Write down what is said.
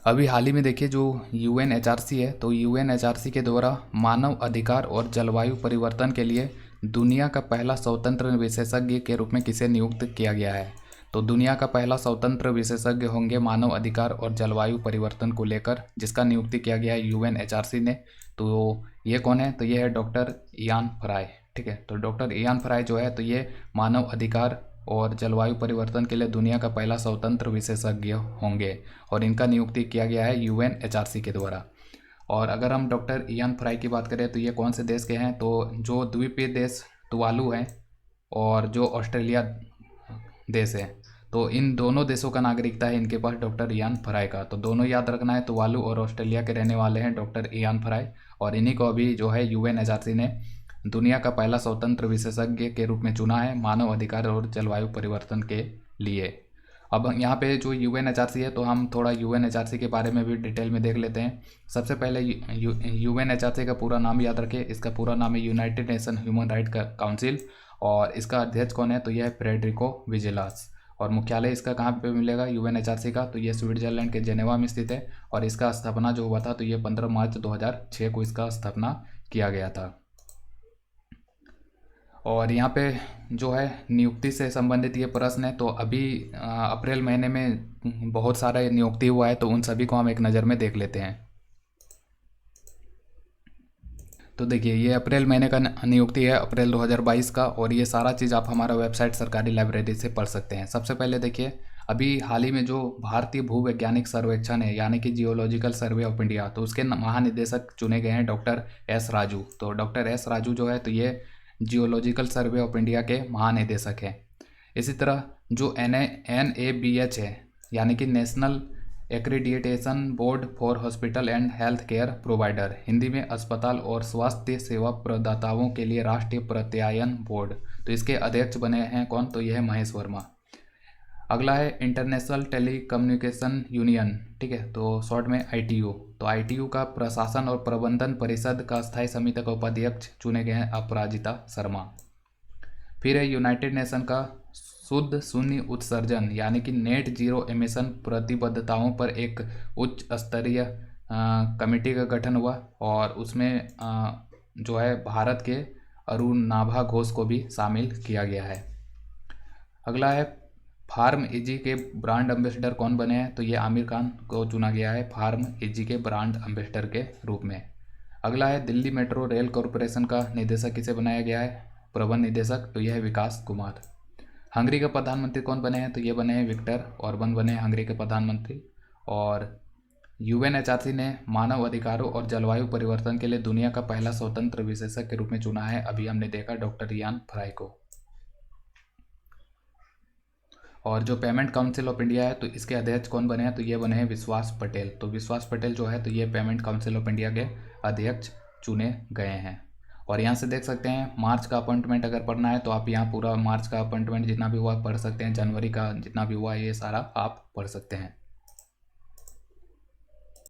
अभी हाल ही में देखिए जो यूएनएचआरसी है, तो यूएनएचआरसी के द्वारा मानव अधिकार और जलवायु परिवर्तन के लिए दुनिया का पहला स्वतंत्र विशेषज्ञ के रूप में किसे नियुक्त किया गया है। तो दुनिया का पहला स्वतंत्र विशेषज्ञ होंगे मानव अधिकार और जलवायु परिवर्तन को लेकर, जिसका नियुक्ति किया गया है यूएनएचआरसी ने। तो ये कौन है, तो ये है डॉक्टर इयान फ्राई। ठीक है, तो डॉक्टर इयान फ्राई जो है, तो ये मानव अधिकार और जलवायु परिवर्तन के लिए दुनिया का पहला स्वतंत्र विशेषज्ञ होंगे और इनका नियुक्ति किया गया है यूएनएचआरसी के द्वारा। और अगर हम डॉक्टर इयान फ्राई की बात करें तो ये कौन से देश के हैं, तो जो द्वीपीय देश तुवालू हैं और जो ऑस्ट्रेलिया देश है, तो इन दोनों देशों का नागरिकता है इनके पास डॉक्टर इयान फ्राई का। तो दोनों याद रखना है, तुवालू और ऑस्ट्रेलिया के रहने वाले हैं डॉक्टर इयान फ्राई, और इन्हीं को अभी जो है यूएनएचआरसी ने दुनिया का पहला स्वतंत्र विशेषज्ञ के रूप में चुना है मानव अधिकार और जलवायु परिवर्तन के लिए। अब यहाँ पे जो यूएनएचआरसी है, तो हम थोड़ा यूएनएचआरसी के बारे में भी डिटेल में देख लेते हैं। सबसे पहले यूएनएचआरसी का पूरा नाम याद रखें। इसका पूरा नाम है United nation human right council, और इसका अध्यक्ष कौन है, तो यह है फ्रेडरिको विजिलास। और मुख्यालय इसका कहाँ पे मिलेगा यूएनएचआरसी का, तो ये स्विट्जरलैंड के जेनेवा में स्थित है। और इसका स्थापना जो हुआ था, तो ये 15 मार्च 2006 को इसका स्थापना किया गया था। और यहाँ पे जो है नियुक्ति से संबंधित ये प्रश्न है, तो अभी अप्रैल महीने में बहुत सारा नियुक्ति हुआ है, तो उन सभी को हम एक नज़र में देख लेते हैं। तो देखिए ये अप्रैल महीने का नियुक्ति है, अप्रैल 2022 का, और ये सारा चीज़ आप हमारा वेबसाइट सरकारी लाइब्रेरी से पढ़ सकते हैं। सबसे पहले देखिए अभी हाल ही में जो भारतीय भूवैज्ञानिक सर्वेक्षण है, यानी कि जियोलॉजिकल सर्वे ऑफ इंडिया, तो उसके महानिदेशक चुने गए हैं डॉक्टर एस राजू। तो डॉक्टर एस राजू जो है, तो ये जियोलॉजिकल सर्वे ऑफ इंडिया के महानिदेशक हैं। इसी तरह जो NABH है, यानी कि national accreditation board for hospital and health care provider, Hindi में अस्पताल और स्वास्थ्य सेवा प्रदाताओं के लिए राष्ट्रीय प्रत्यायन बोर्ड, तो इसके अध्यक्ष बने हैं कौन, तो यह है महेश वर्मा। अगला है इंटरनेशनल टेलीकम्युनिकेशन यूनियन, ठीक है, तो शॉर्ट में ITU। तो ITU का प्रशासन और प्रबंधन परिषद का स्थायी समिति का उपाध्यक्ष चुने गए हैं अपराजिता शर्मा। फिर है यूनाइटेड नेशन का शुद्ध शून्य उत्सर्जन, यानी कि नेट जीरो एमिशन प्रतिबद्धताओं पर एक उच्च स्तरीय कमेटी का गठन हुआ, और उसमें जो है भारत के अरुण नाभा घोष को भी शामिल किया गया है। अगला है फार्म एजी के ब्रांड एम्बेसडर कौन बने हैं, तो ये आमिर खान को चुना गया है फार्म एजी के ब्रांड एम्बेसडर के रूप में। अगला है दिल्ली मेट्रो रेल कॉरपोरेशन का निदेशक किसे बनाया गया है, प्रबंध निदेशक, तो यह है विकास कुमार। हंगरी के प्रधानमंत्री कौन बने हैं, तो ये बने हैं विक्टर ऑर्बन बने हैं हंगरी के प्रधानमंत्री। और यूएनएचआरसी ने मानव अधिकारों और जलवायु परिवर्तन के लिए दुनिया का पहला स्वतंत्र विशेषज्ञ के रूप में चुना है, अभी हमने देखा डॉक्टर इयान फ्राई को। और जो पेमेंट काउंसिल ऑफ इंडिया है, तो इसके अध्यक्ष कौन बने हैं, तो ये बने हैं विश्वास पटेल। तो विश्वास पटेल जो है, तो ये पेमेंट काउंसिल ऑफ इंडिया के अध्यक्ष चुने गए हैं। और यहाँ से देख सकते हैं मार्च का अपॉइंटमेंट अगर पढ़ना है, तो आप यहाँ पूरा मार्च का अपॉइंटमेंट जितना भी हुआ पढ़ सकते हैं, जनवरी का जितना भी हुआ ये सारा आप पढ़ सकते हैं।